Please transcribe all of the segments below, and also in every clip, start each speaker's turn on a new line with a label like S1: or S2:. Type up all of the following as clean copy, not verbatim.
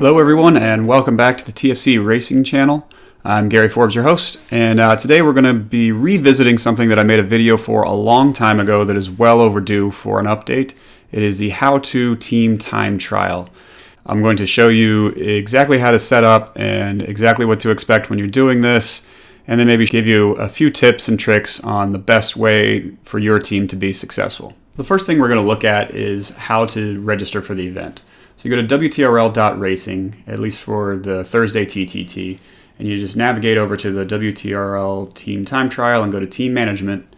S1: Hello everyone and welcome back to the TFC Racing channel. I'm Gary Forbes, your host, and today we're going to be revisiting something that I made a video for a long time ago that is well overdue for an update. It is the how-to team time trial. I'm going to show you exactly how to set up and exactly what to expect when you're doing this, and then maybe give you a few tips and tricks on the best way for your team to be successful. The first thing we're going to look at is how to register for the event. So you go to WTRL.racing, at least for the Thursday TTT, and you just navigate over to the WTRL team time trial and go to team management.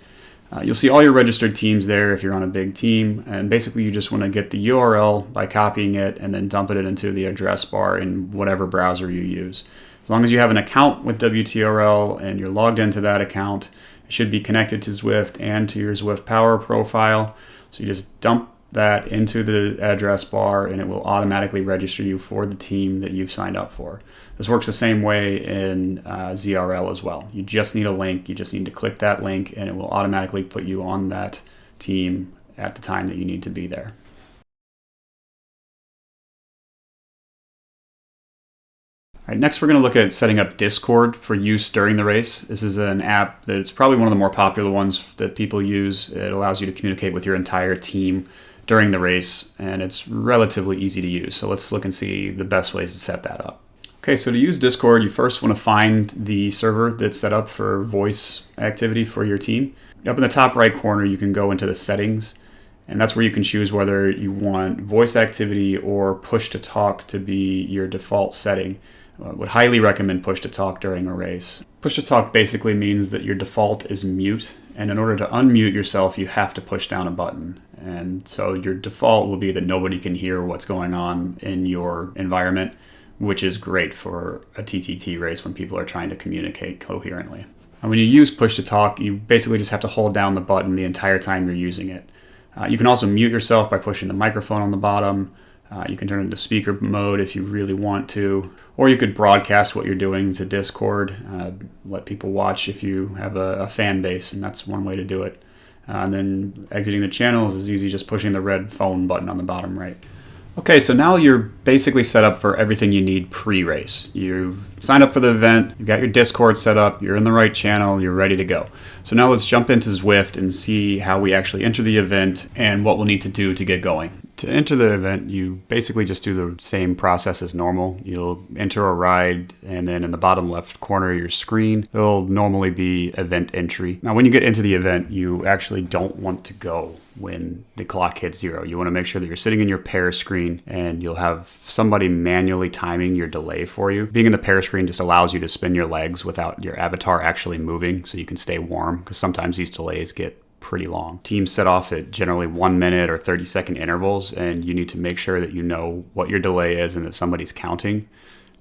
S1: You'll see all your registered teams there if you're on a big team, and basically you just want to get the URL by copying it and then dumping it into the address bar in whatever browser you use. As long as you have an account with WTRL and you're logged into that account, it should be connected to Zwift and to your Zwift Power profile. So you just dump that into the address bar and it will automatically register you for the team that you've signed up for. This works the same way in ZRL as well. You just need a link, you just need to click that link and it will automatically put you on that team at the time that you need to be there. All right, next we're going to look at setting up Discord for use during the race. This is an app that's probably one of the more popular ones that people use. It allows you to communicate with your entire team during the race, and it's relatively easy to use. So let's look and see the best ways to set that up. Okay, so to use Discord, you first want to find the server that's set up for voice activity for your team. Up in the top right corner, you can go into the settings, and that's where you can choose whether you want voice activity or push to talk to be your default setting. I would highly recommend push to talk during a race. Push to talk basically means that your default is mute, and in order to unmute yourself, you have to push down a button. And so your default will be that nobody can hear what's going on in your environment, which is great for a TTT race when people are trying to communicate coherently. And when you use push to talk, you basically just have to hold down the button the entire time you're using it. You can also mute yourself by pushing the microphone on the bottom. You can turn it into speaker mode if you really want to, or you could broadcast what you're doing to Discord, let people watch if you have a fan base, and that's one way to do it. And then exiting the channel is as easy just pushing the red phone button on the bottom right. Okay, so now you're basically set up for everything you need pre-race. You've signed up for the event, you've got your Discord set up, you're in the right channel, you're ready to go. So now let's jump into Zwift and see how we actually enter the event and what we'll need to do to get going. To enter the event, you basically just do the same process as normal. You'll enter a ride, and then in the bottom left corner of your screen, there'll normally be event entry. Now, when you get into the event, you actually don't want to go when the clock hits 0. You want to make sure that you're sitting in your pair screen, and you'll have somebody manually timing your delay for you. Being in the pair screen just allows you to spin your legs without your avatar actually moving, so you can stay warm, because sometimes these delays get pretty long. Teams set off at generally 1 minute or 30-second intervals, and you need to make sure that you know what your delay is and that somebody's counting.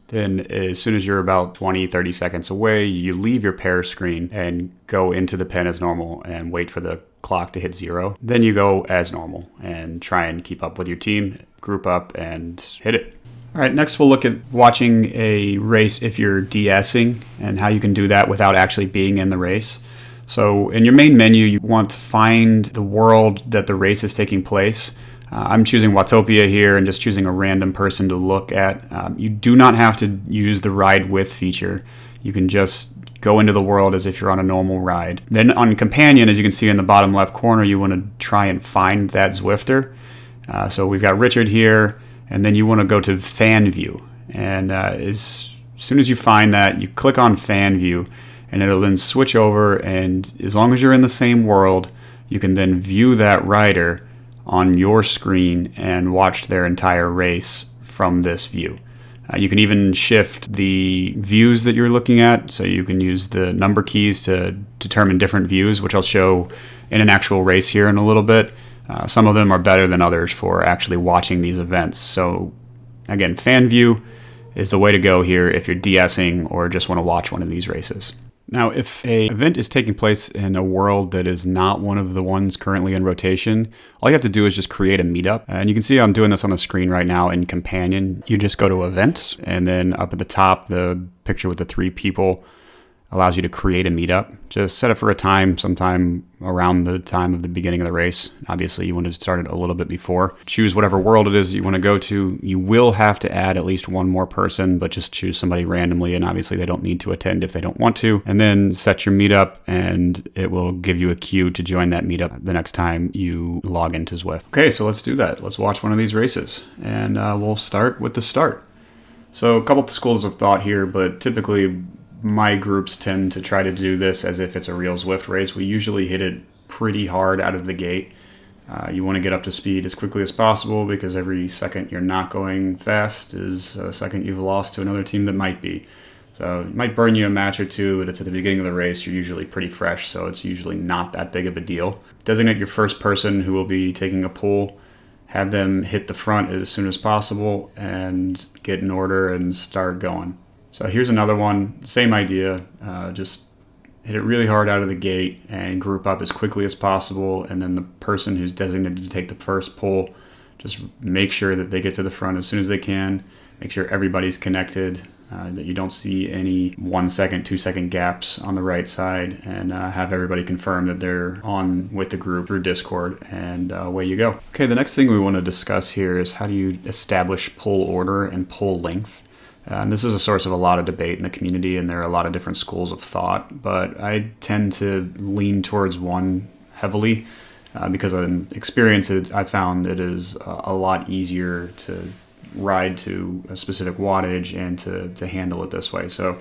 S1: Then as soon as you're about 20-30 seconds away, you leave your pair screen and go into the pen as normal and wait for the clock to hit 0. Then you go as normal and try and keep up with your team, group up, and hit it. All right, next we'll look at watching a race if you're de-essing and how you can do that without actually being in the race. So in your main menu, you want to find the world that the race is taking place. I'm choosing Watopia here and just choosing a random person to look at. You do not have to use the ride with feature. You can just go into the world as if you're on a normal ride. Then on Companion, as you can see in the bottom left corner, you want to try and find that Zwifter. So we've got Richard here, and then you want to go to Fan View. And as soon as you find that, you click on Fan View, and it'll then switch over, and as long as you're in the same world, you can then view that rider on your screen and watch their entire race from this view. You can even shift the views that you're looking at, so you can use the number keys to determine different views, which I'll show in an actual race here in a little bit. Some of them are better than others for actually watching these events. So again, fan view is the way to go here if you're de-essing or just want to watch one of these races. Now, if an event is taking place in a world that is not one of the ones currently in rotation, all you have to do is just create a meetup. And you can see I'm doing this on the screen right now in Companion. You just go to Events, and then up at the top, the picture with the 3 people allows you to create a meetup. Just set it for a time, sometime around the time of the beginning of the race. Obviously, you want to start it a little bit before. Choose whatever world it is that you want to go to. You will have to add at least one more person, but just choose somebody randomly, and obviously they don't need to attend if they don't want to. And then set your meetup, and it will give you a cue to join that meetup the next time you log into Zwift. Okay, so let's do that. Let's watch one of these races, and we'll start with the start. So a couple of schools of thought here, but typically my groups tend to try to do this as if it's a real Zwift race. We usually hit it pretty hard out of the gate. You want to get up to speed as quickly as possible, because every second you're not going fast is a second you've lost to another team that might be. So it might burn you a match or two, but it's at the beginning of the race. You're usually pretty fresh, so it's usually not that big of a deal. Designate your first person who will be taking a pull. Have them hit the front as soon as possible and get in order and start going. So here's another one, same idea, just hit it really hard out of the gate and group up as quickly as possible. And then the person who's designated to take the first pull, just make sure that they get to the front as soon as they can. Make sure everybody's connected, that you don't see any 1 second, 2 second gaps on the right side, and have everybody confirm that they're on with the group through Discord, and away you go. Okay, the next thing we want to discuss here is how do you establish pull order and pull length. And this is a source of a lot of debate in the community, and there are a lot of different schools of thought, but I tend to lean towards one heavily because in experience I found it is a lot easier to ride to a specific wattage and to handle it this way. So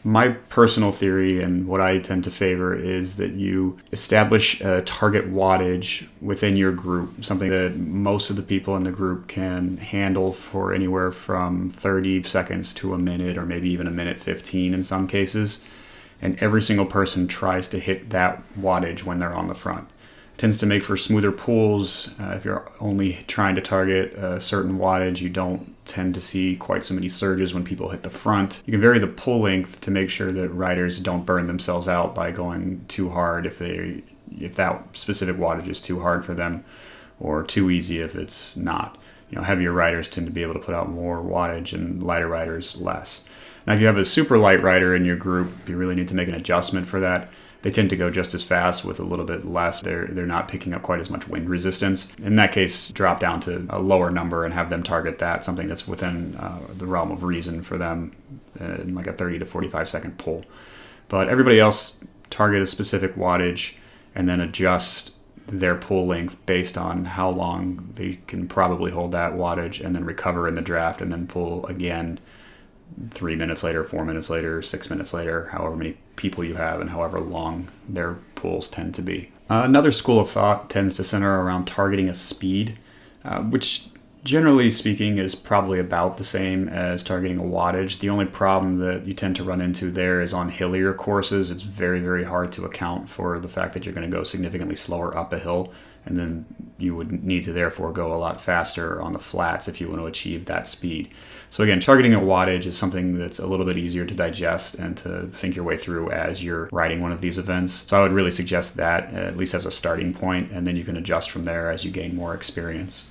S1: my personal theory and what I tend to favor is that you establish a target wattage within your group, something that most of the people in the group can handle for anywhere from 30 seconds to a minute, or maybe even a minute 15 in some cases. And every single person tries to hit that wattage when they're on the front. Tends to make for smoother pulls. If you're only trying to target a certain wattage, you don't tend to see quite so many surges when people hit the front. You can vary the pull length to make sure that riders don't burn themselves out by going too hard if that specific wattage is too hard for them, or too easy if it's not. Heavier riders tend to be able to put out more wattage and lighter riders less. Now, if you have a super light rider in your group, you really need to make an adjustment for that. They tend to go just as fast with a little bit less. They're not picking up quite as much wind resistance. In that case, drop down to a lower number and have them target that, something that's within the realm of reason for them, in like a 30 to 45 second pull. But everybody else target a specific wattage and then adjust their pull length based on how long they can probably hold that wattage, and then recover in the draft and then pull again 3 minutes later, 4 minutes later, 6 minutes later, however many people you have and however long their pulls tend to be. Another school of thought tends to center around targeting a speed, which generally speaking is probably about the same as targeting a wattage. The only problem that you tend to run into there is on hillier courses. It's very, very hard to account for the fact that you're going to go significantly slower up a hill, and then you would need to therefore go a lot faster on the flats if you want to achieve that speed. So again, targeting a wattage is something that's a little bit easier to digest and to think your way through as you're riding one of these events. So I would really suggest that, at least as a starting point, and then you can adjust from there as you gain more experience.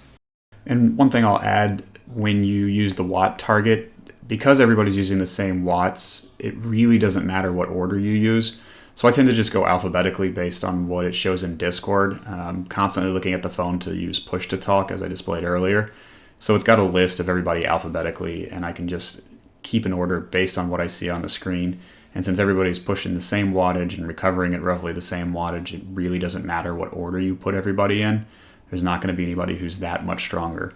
S1: And one thing I'll add, when you use the watt target, because everybody's using the same watts, it really doesn't matter what order you use. So I tend to just go alphabetically based on what it shows in Discord. I'm constantly looking at the phone to use push to talk, as I displayed earlier. So it's got a list of everybody alphabetically, and I can just keep an order based on what I see on the screen. And since everybody's pushing the same wattage and recovering at roughly the same wattage, it really doesn't matter what order you put everybody in. There's not going to be anybody who's that much stronger.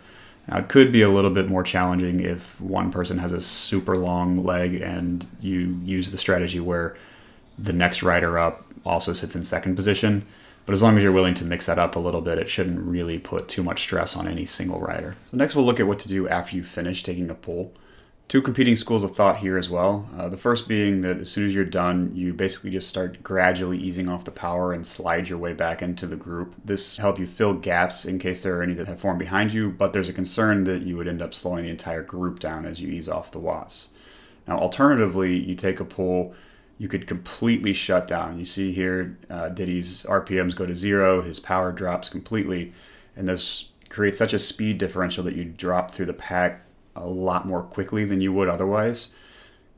S1: Now, it could be a little bit more challenging if one person has a super long leg and you use the strategy where the next rider up also sits in second position. But as long as you're willing to mix that up a little bit, it shouldn't really put too much stress on any single rider. So next we'll look at what to do after you finish taking a pull. Two competing schools of thought here as well. The first being that as soon as you're done, you basically just start gradually easing off the power and slide your way back into the group. This helps you fill gaps in case there are any that have formed behind you, but there's a concern that you would end up slowing the entire group down as you ease off the watts. Now, alternatively, you take a pull, you could completely shut down. You see here, Diddy's RPMs go to 0, his power drops completely, and this creates such a speed differential that you drop through the pack a lot more quickly than you would otherwise.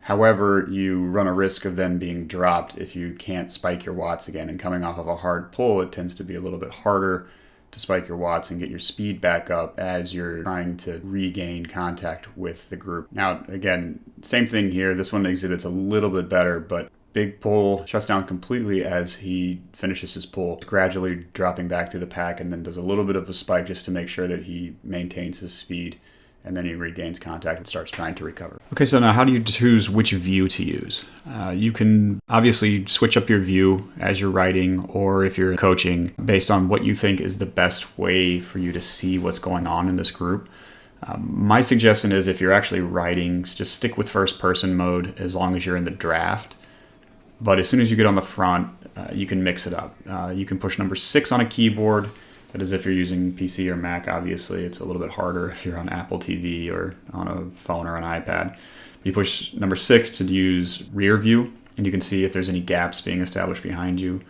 S1: However, you run a risk of then being dropped if you can't spike your watts again. And coming off of a hard pull, it tends to be a little bit harder to spike your watts and get your speed back up as you're trying to regain contact with the group. Now, again, same thing here. This one exhibits a little bit better, but big pull shuts down completely as he finishes his pull, gradually dropping back through the pack, and then does a little bit of a spike just to make sure that he maintains his speed, and then he regains contact and starts trying to recover. Okay, so now how do you choose which view to use? You can obviously switch up your view as you're riding, or if you're coaching, based on what you think is the best way for you to see what's going on in this group. My suggestion is, if you're actually riding, just stick with first person mode as long as you're in the draft. But as soon as you get on the front, you can mix it up. You can push number 6 on a keyboard. That is if you're using PC or Mac, obviously. It's a little bit harder if you're on Apple TV or on a phone or an iPad. You push number 6 to use rear view, and you can see if there's any gaps being established behind you.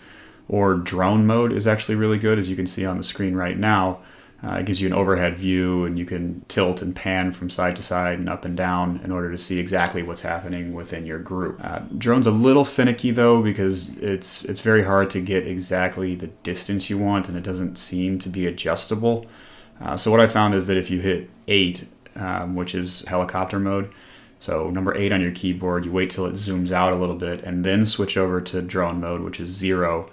S1: Or drone mode is actually really good, as you can see on the screen right now. It gives you an overhead view, and you can tilt and pan from side to side and up and down in order to see exactly what's happening within your group. Drone's a little finicky though, because it's very hard to get exactly the distance you want, and it doesn't seem to be adjustable. So what I found is that if you hit 8, which is helicopter mode, so number 8 on your keyboard, you wait till it zooms out a little bit and then switch over to drone mode, which is 0.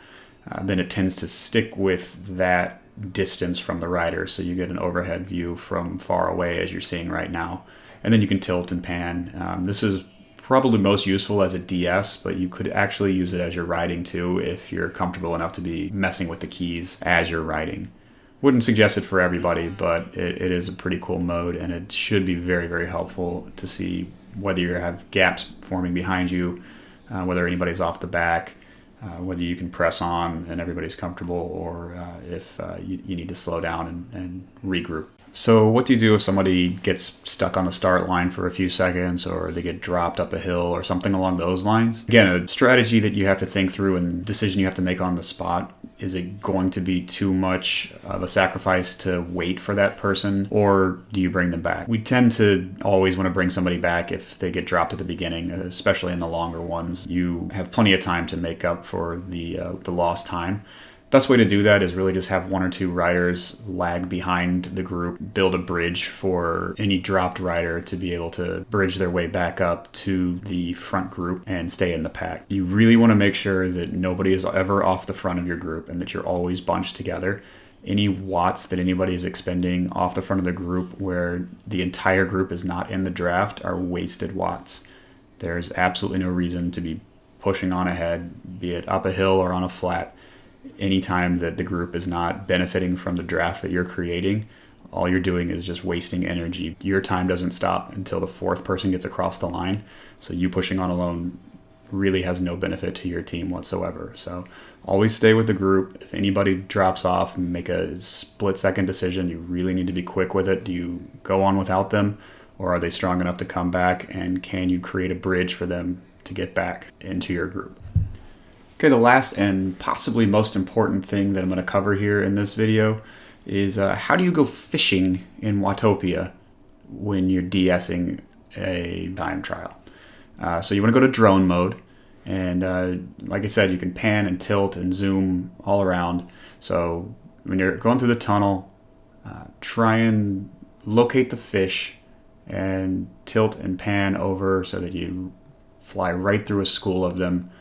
S1: Then it tends to stick with that distance from the rider, so you get an overhead view from far away, as you're seeing right now. And then you can tilt and pan. This is probably most useful as a DS, but you could actually use it as you're riding too, if you're comfortable enough to be messing with the keys as you're riding. Wouldn't suggest it for everybody, but it is a pretty cool mode, and it should be very, very helpful to see whether you have gaps forming behind you, whether anybody's off the back, whether you can press on and everybody's comfortable, or if you need to slow down and regroup. So what do you do if somebody gets stuck on the start line for a few seconds, or they get dropped up a hill or something along those lines? Again, a strategy that you have to think through and a decision you have to make on the spot. Is it going to be too much of a sacrifice to wait for that person, or do you bring them back? We tend to always want to bring somebody back if they get dropped at the beginning, especially in the longer ones. You have plenty of time to make up for the lost time. Best way to do that is really just have 1 or 2 riders lag behind the group, build a bridge for any dropped rider to be able to bridge their way back up to the front group and stay in the pack. You really want to make sure that nobody is ever off the front of your group and that you're always bunched together. Any watts that anybody is expending off the front of the group where the entire group is not in the draft are wasted watts. There's absolutely no reason to be pushing on ahead, be it up a hill or on a flat. Anytime that the group is not benefiting from the draft that you're creating, all you're doing is just wasting energy. Your time doesn't stop until the 4th person gets across the line. So you pushing on alone really has no benefit to your team whatsoever. So always stay with the group. If anybody drops off, make a split-second decision. You really need to be quick with it. Do you go on without them, or are they strong enough to come back? And can you create a bridge for them to get back into your group? Okay, the last and possibly most important thing that I'm going to cover here in this video is how do you go fishing in Watopia when you're DSing a time trial? So you want to go to drone mode, and like I said, you can pan and tilt and zoom all around. So when you're going through the tunnel, try and locate the fish and tilt and pan over so that you fly right through a school of them.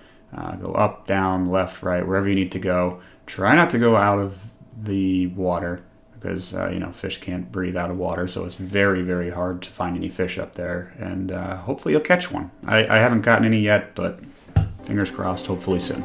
S1: Go up, down, left, right, wherever you need to go. Try not to go out of the water, because fish can't breathe out of water, so it's very, very hard to find any fish up there. And hopefully you'll catch one. I haven't gotten any yet, but fingers crossed, hopefully soon.